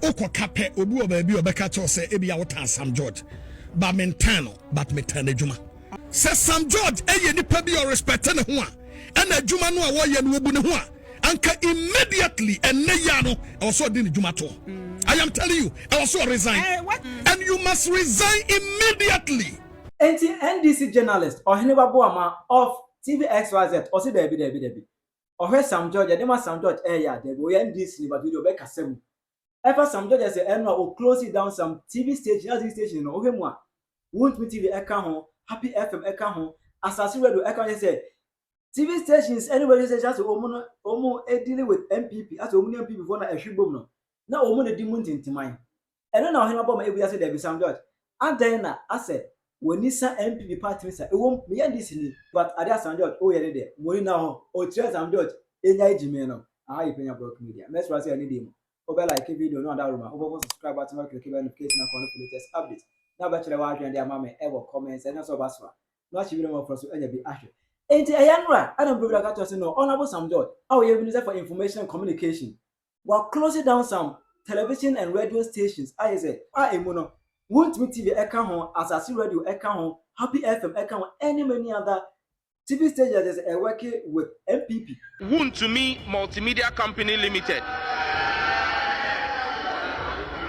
oko kape obi obabi obeka cho say ebia wota Sam George ba mentano but metana adwuma say Sam George eye nipa bi o respect ne ho a na adwuma no a wo ye no obu ne ho a anka immediately enne ya no also di ne adwuma to I am telling you I also resign and you must resign immediately. NDC journalist Oheneba Boamah of TV XYZ or see Debbie or Sam George and Sam George ya they go NDC but video be kasem ever Sam George say enwa o close it down some TV station as station no ohemu a Wontumi TV eka ho Happy FM eka ho Asase Radio eka say TV stations anybody say just omo dealing with MPP as omo MPP for na ehwibom no na omo de dimu ntintiman eno na Oheneba Boamah ebu say Debbie Sam George and then na ase when Nisa MPP party say e won me NDC ni but Adia Sam George o yere de money now o tire Sam George enya ejime no ayi Penyah block media let's say any dem over like video no that room over subscribe button click the notification icon for latest updates na ba chere wa hwe dey amame e wo comments and so baso no achi video mo for so enya bi ahwe enti eyanra adam brother got to say no honorable Sam George how you minister for information and communication while closing down some television and radio stations I say emu no Wontumi TV eka ho Asase Radio eka ho Happy FM eka ho any many other TV stations are working with MPP. Wontumi Multimedia Company Limited.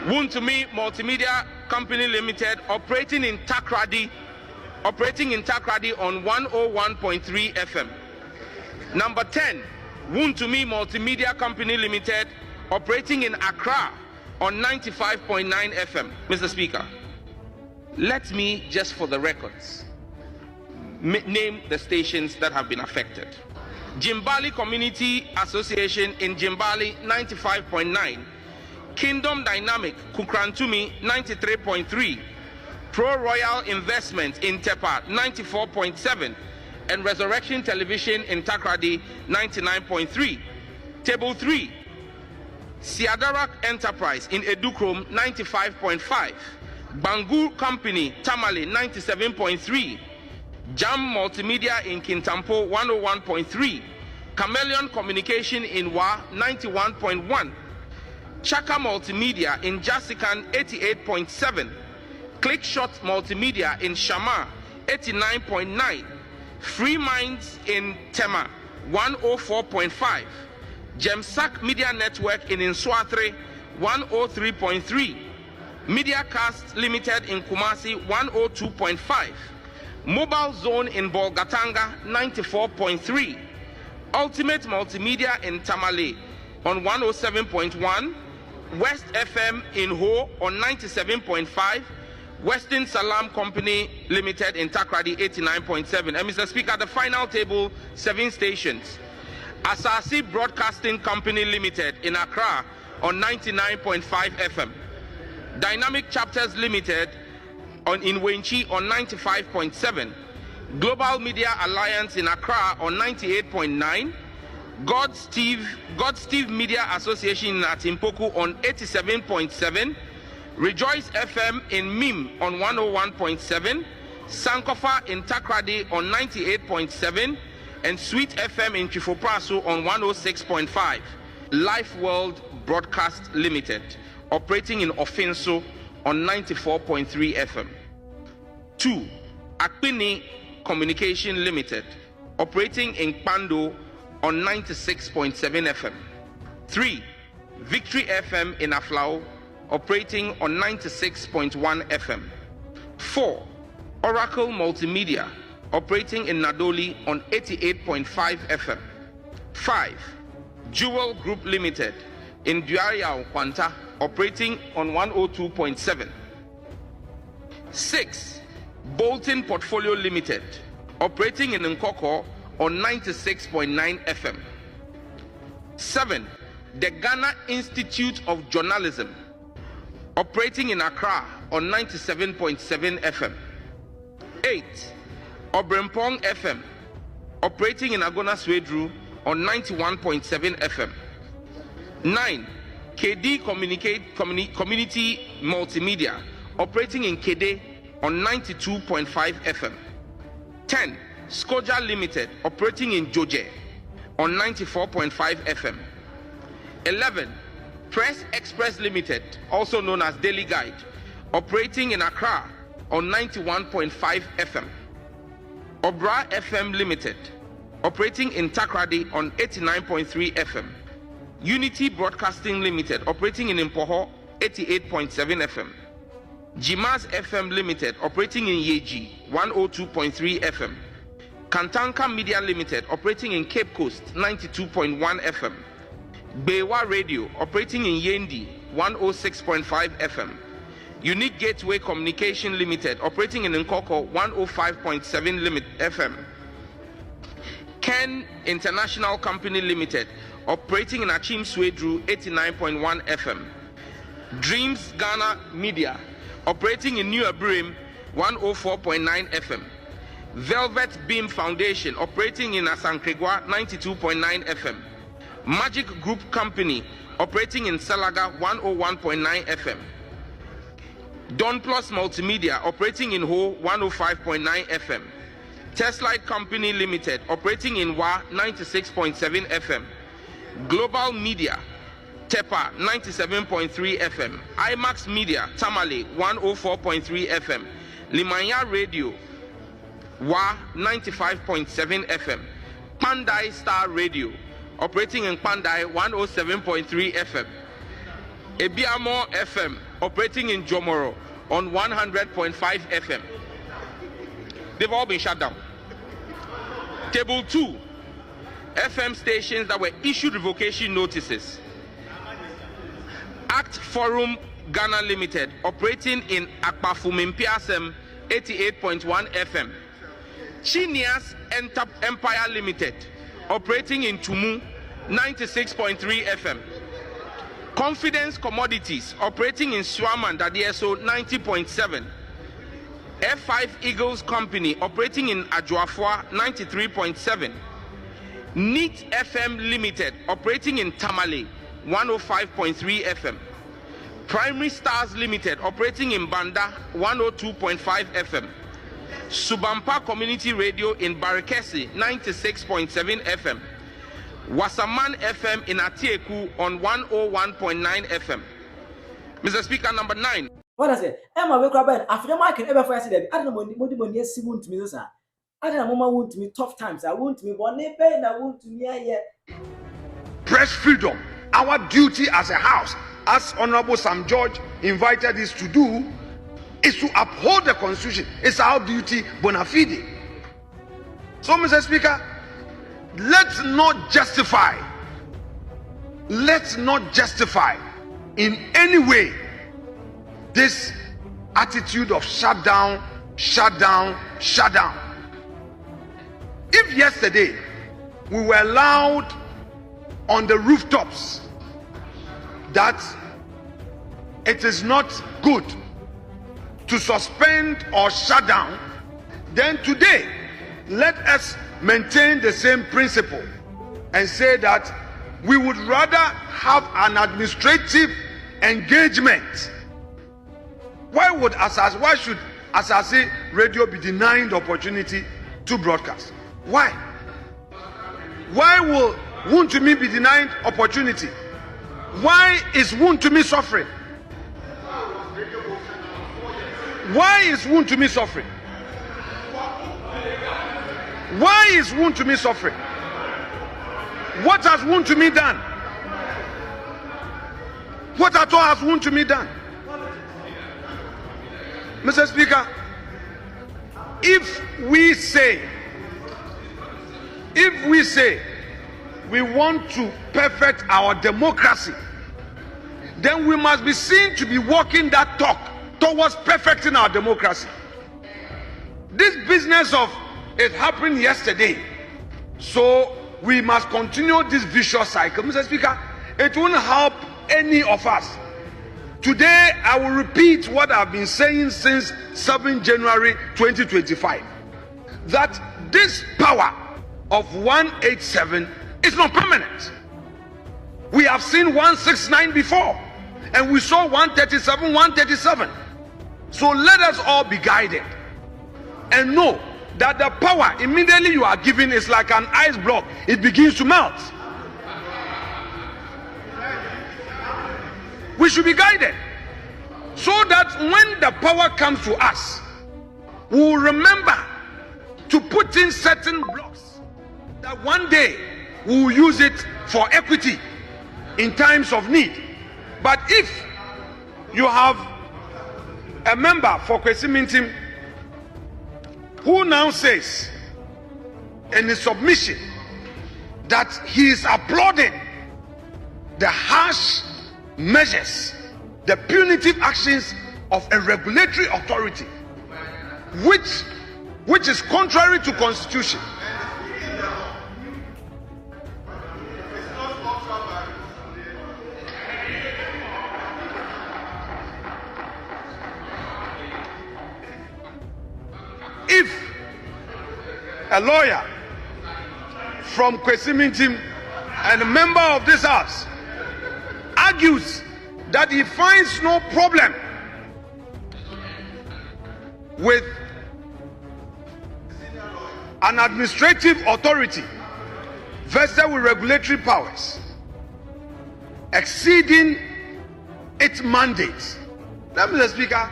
Wontumi Multimedia Company Limited operating in Takrady on 101.3 FM. Number 10, Wontumi Multimedia Company Limited operating in Accra on 95.9 FM. Mr. Speaker, let me just for the records name the stations that have been affected. Jimbali Community Association in Jimbali 95.9, Kingdom Dynamic Kukrantumi 93.3, Pro Royal Investment in Tepa 94.7, and Resurrection Television in Takrady 99.3. Table 3, Siadarak Enterprise in Edukrom 95.5, Bangu Company Tamale 97.3, Jam Multimedia in Kintampo 101.3, Chameleon Communication in Wa 91.1, Chaka Multimedia in Jasikan 88.7, Clickshot Multimedia in Shama 89.9, Free Minds in Tema 104.5, Gemsak Media Network in Nswatre 103.3, Mediacast Limited in Kumasi 102.5, Mobile Zone in Bolgatanga 94.3, Ultimate Multimedia in Tamale on 107.1, West FM in Ho on 97.5, Western Salam Company Limited in Takrady 89.7. And Mr. Speaker, the final table, 7 stations. Asase Broadcasting Company Limited in Accra on 99.5 FM. Dynamic Chapters Limited in Wenchi on 95.7. Global Media Alliance in Accra on 98.9. God Steve Media Association in Atimpoku on 87.7. Rejoice FM in Mim on 101.7. Sankofa in Takrady on 98.7. And Sweet FM in Chifopraso on 106.5. Life World Broadcast Limited, operating in Offenso on 94.3 FM. 2. Akpini Communication Limited, operating in Pando on 96.7 FM. 3. Victory FM in Aflao, operating on 96.1 FM. 4. Oracle Multimedia, operating in Nadoli on 88.5 FM. 5. Jewel Group Limited in Duaria Kwanta, operating on 102.7. 6. Bolton Portfolio Limited, operating in Nkoko on 96.9 FM. 7. The Ghana Institute of Journalism, operating in Accra on 97.7 FM. 8. Obrempong FM, operating in Agona Swedru on 91.7 FM. 9. KD Community Multimedia, operating in Kede on 92.5 FM. 10. Skoja Limited, operating in Joje on 94.5 FM. 11. Press Express Limited, also known as Daily Guide, operating in Accra on 91.5 FM. Obra FM Limited, operating in Takrady on 89.3 FM. Unity Broadcasting Limited, operating in Impoho, 88.7 FM. Jimas FM Limited, operating in Yeji, 102.3 FM. Kantanka Media Limited, operating in Cape Coast, 92.1 FM. Bewa Radio, operating in Yendi, 106.5 FM. Unique Gateway Communication Limited, operating in Nkoko, 105.7 FM. Ken International Company Limited, operating in Achim Swedru, 89.1 FM. Dreams Ghana Media, operating in New Abrim, 104.9 FM. Velvet Beam Foundation, operating in Asankregwa, 92.9 FM. Magic Group Company, operating in Salaga, 101.9 FM. Don Plus Multimedia, operating in Ho, 105.9 FM. Testlight Company Limited, operating in Wa, 96.7 FM. Global Media, Tepa, 97.3 FM. IMAX Media, Tamale, 104.3 FM. Limanya Radio, Wa, 95.7 FM. Pandai Star Radio, operating in Pandai, 107.3 FM. Ebiamo FM, operating in Jomoro on 100.5 FM. They've all been shut down. Table 2, FM stations that were issued revocation notices. Act Forum Ghana Limited, operating in Akpafumimpiasem, 88.1 FM. Chinias Empire Limited, operating in Tumu, 96.3 FM. Confidence Commodities, operating in Swaman, Dadieso, 90.7. F5 Eagles Company, operating in Ajuafua, 93.7. Neat FM Limited, operating in Tamale, 105.3 FM. Primary Stars Limited, operating in Banda, 102.5 FM. Subampa Community Radio in Barakesi, 96.7 FM. Wasaman FM in Atieku on 101.9 FM. Mr. Speaker, number 9. What I say? Emma wake up and after my can ever first say, I don't know what you see won't me, sir. I don't know want me tough times. I want me one pain, I want to me yet. Press freedom. Our duty as a house, as Honorable Sam George invited us to do, is to uphold the Constitution. It's our duty, bona fide. So, Mr. Speaker, let's not justify in any way this attitude of shut down. If yesterday we were loud on the rooftops that it is not good to suspend or shut down, then today let us maintain the same principle and say that we would rather have an administrative engagement. Why should Asase Radio be denied the opportunity to broadcast? Why will Wontumi be denied opportunity? Why is Wontumi suffering? Why is Wontumi suffering? Why is Wontumi suffering? What has Wontumi done? What at all has Wontumi done? Mr. Speaker, if we say we want to perfect our democracy, then we must be seen to be walking that talk towards perfecting our democracy. This business of it happened yesterday, so we must continue this vicious cycle. Mr. Speaker, it won't help any of us. Today, I will repeat what I've been saying since 7 January 2025, that this power of 187 is not permanent. We have seen 169 before, and we saw 137. So let us all be guided and know that the power immediately you are given is like an ice block. It begins to melt. We should be guided so that when the power comes to us, we will remember to put in certain blocks that one day we will use it for equity in times of need. But if you have a member for Kwesimintim who now says in his submission that he is applauding the harsh measures, the punitive actions of a regulatory authority, which is contrary to constitution. If a lawyer from Kwesimintim and a member of this house argues that he finds no problem with an administrative authority vested with regulatory powers exceeding its mandate, let me, Mr. Speaker,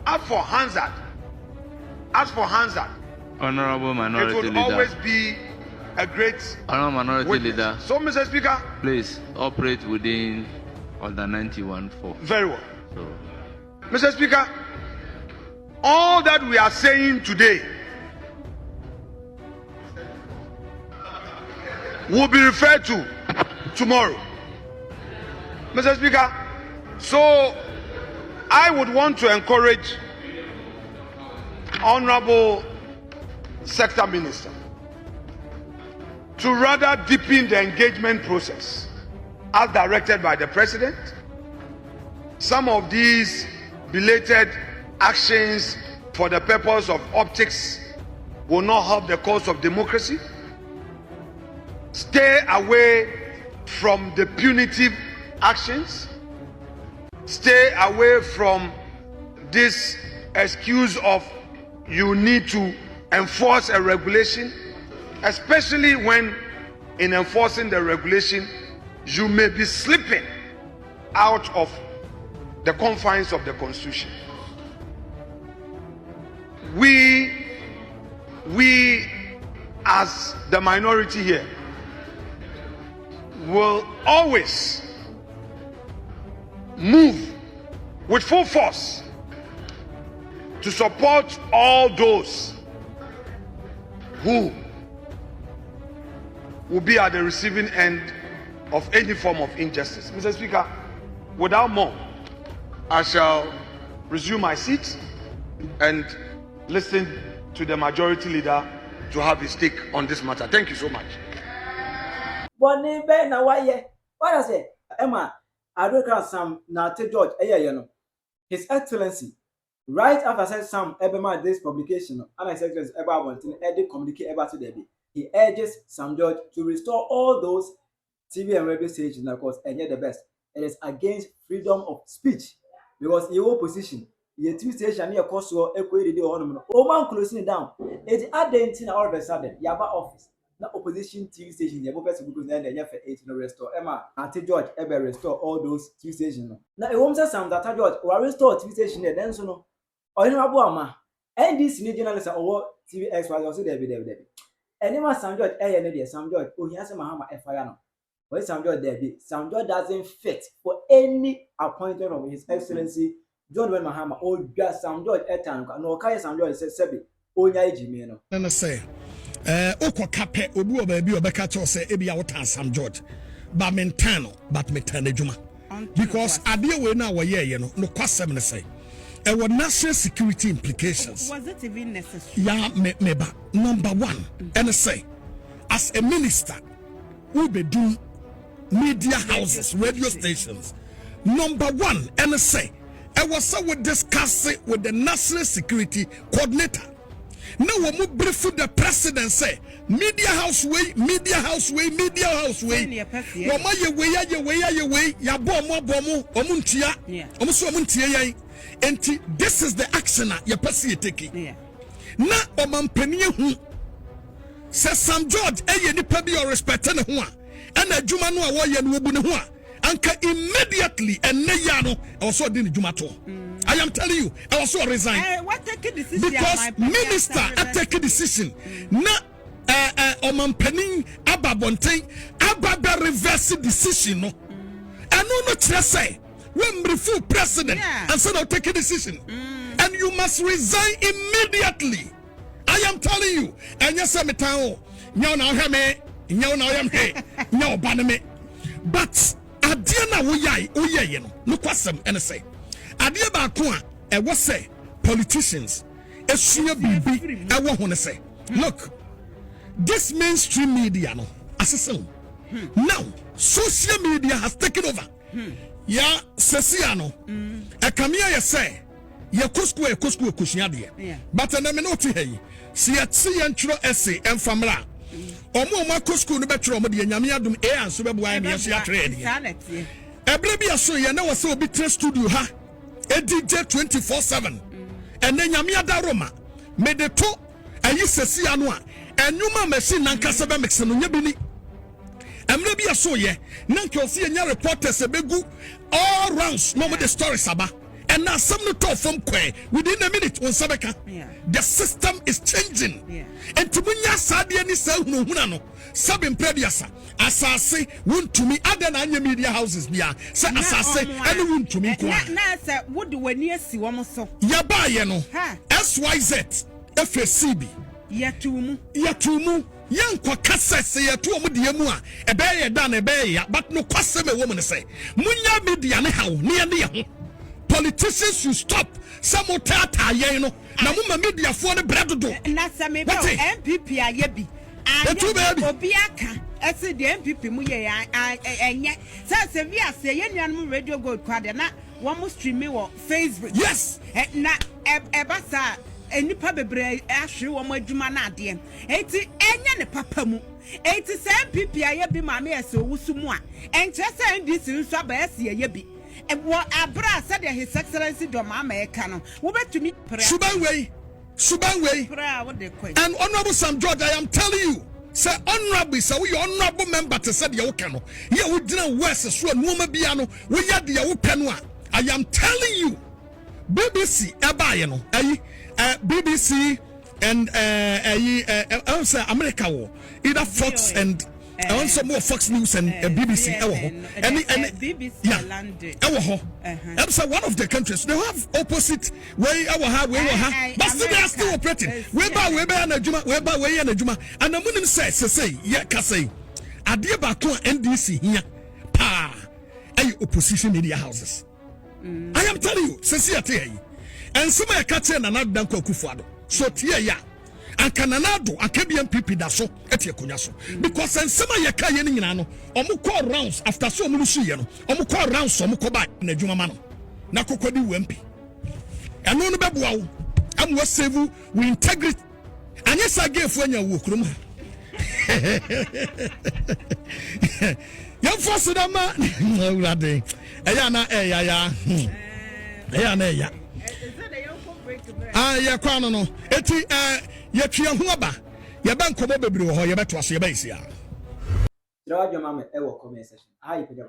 ask for Hansard. Honorable Minority Leader. It will always be a great Honorable Minority witness. Leader. So, Mr. Speaker, please operate within Order 91.4. Very well. So, Mr. Speaker, all that we are saying today will be referred to tomorrow. Mr. Speaker, so I would want to encourage Honorable Sector Minister to rather deepen the engagement process as directed by the President. Some of these belated actions for the purpose of optics will not help the cause of democracy. Stay away from the punitive actions. Stay away from this excuse of you need to enforce a regulation, especially when in enforcing the regulation you may be slipping out of the confines of the Constitution. We as the minority here will always move with full force to support all those who will be at the receiving end of any form of injustice. Mr. Speaker, without more, I shall resume my seat and listen to the majority leader to have his take on this matter. Thank you so much. What I say? Emma, I don't know some Nate George, His Excellency, right after I said some Ebema this publication, and I said about wanting to communicate about today. He urges Sam George to restore all those TV and radio stations, of course, and yet the best. It is against freedom of speech because your opposition, your TV station near Kosovo, equated the ornament. Oh man, closing down. It's identity all of a sudden. Yaba office. Na opposition TV station, your person because then they never 8 no restore. Emma, Auntie George, ever restore all those TV stations. Now, it won't say some that George will restore TV station there, then so no. Oheneba Boamah, NDC journalist or TV X-Ray, also there be. Anyone Sam George, Sam George, oh, he has a Mahama FIR no. When Sam George there be, Sam George doesn't fit for any appointment of His Excellency John Mahama or just Sam George Etan, no Kaya Sam George says, Sebi, Onya Jimeno. Let me say. Oko kape obi obabi obeka to say ebi ya wota Sam George ba mentano but metane juma because ade we na wo ye no no kwasem ne say e wo national security implications. Was it even necessary? Ya meba number 1 and say as a minister who be do media houses radio stations number 1 and say I was so we discuss it with the national security coordinator. Now we brief the president say media house way. Wama ye way ya bomo omuntia omuso omuntia yan enti this is the action ya pesi taking na omampani hu say Sam George eye nipa bi o respect ne ho a na adwuma no a wo ye no obu ne ho anka immediately and neyano also didn't jumato. I am telling you, I also resign. What take a decision? Because minister I take a decision. Na Omanpening Ababonte Ababa reverse decision. No. I know not say when we full president and said I'll take a decision. And you must resign immediately. I am telling you. And yes, I'm town. No, now I am here. No, baname. But Adiana Uye, no question, and say Adiaba Kwa, I was say politicians, a senior BB, I want to say, look, this mainstream media, no, assassin. Now, social media has taken over. Ya Sesiano, a Camilla say, ya Cusco, Cushiadia, but an eminoti hey, see at sea and true essay and famra. Omo Cusco no better on the Yamiadum air and Subabu and Yasha. Ebrabia so ya na so bitre studio ha. A DJ 24/7. And then Yamiada Roma made the two and you see anwa. And you ma machine and Casaba Mexanunya Bini. And maybe I saw ye, Nanko see a reporters a begu all rounds, no more the story Saba. And now some no talk from Kwe within a minute on Sabeka. The system is changing. And to Munya Sadia ni sell no hunano. Sabin Prediasa. Asase Wontumi other than media houses bia. Say Asase and Wontumi kwa. Na sir, what do we near see one so? Yaba yeno. SYZ FACB. Yatumu. Young Quacassa say a 2 mudiamua, a bay done a bay, but no custom a woman say. Munya media how near politicians should stop. Some tata yeno. Namuma media for the bread to do. Nasa me MPP ayebi. The two baby. Obiaka. I said the MPP muye and yet. Say we are saying radio gold card na one must stream me on Facebook. Yes. Na ebasa. Any pabebre ashe wo madwuma na ade enti enya ne papa mu enti se MPP aye bi ma me ese owusu mu a enche se NDC nso aba ese aye bi e wo abra said his excellency do ma eka no wo betumi pra suban way pra wo de kwai and honorable Sam George, I am telling you, say honorable, say we honorable member to said ye wo kano ye wo dina west so no ma bia no wo ya de ye wo pɛ no a I am telling you BBC eba ye no BBC and America war either Fox and also more Fox News and BBC and BBC yeah one of the countries they have opposite way but still they are still operating whereby and the moon say yeah say Adiaba to NDC here pa opposition media houses. I am telling you say and some are catching another Danko Kufuado. So tia ya. And Cananado, a Kabian Pipi Daso, Etia Kunyaso. Because and some are Yakayan Nano, Omuko rounds after so Musuano, Omuko rounds, Omukoba, Nejumamano, Nakokodi Wempi. And no Babuau, I'm what save you with integrity. And yes, I gave when you walk room. Young Fossadama, no, Raddy. Ayana, Ayana. Ya kwano no eti ya twa ho aba ya banko bo bebre ho ya beto aso ya baisia. Draw your mama e wo comment section. Hi Penyah.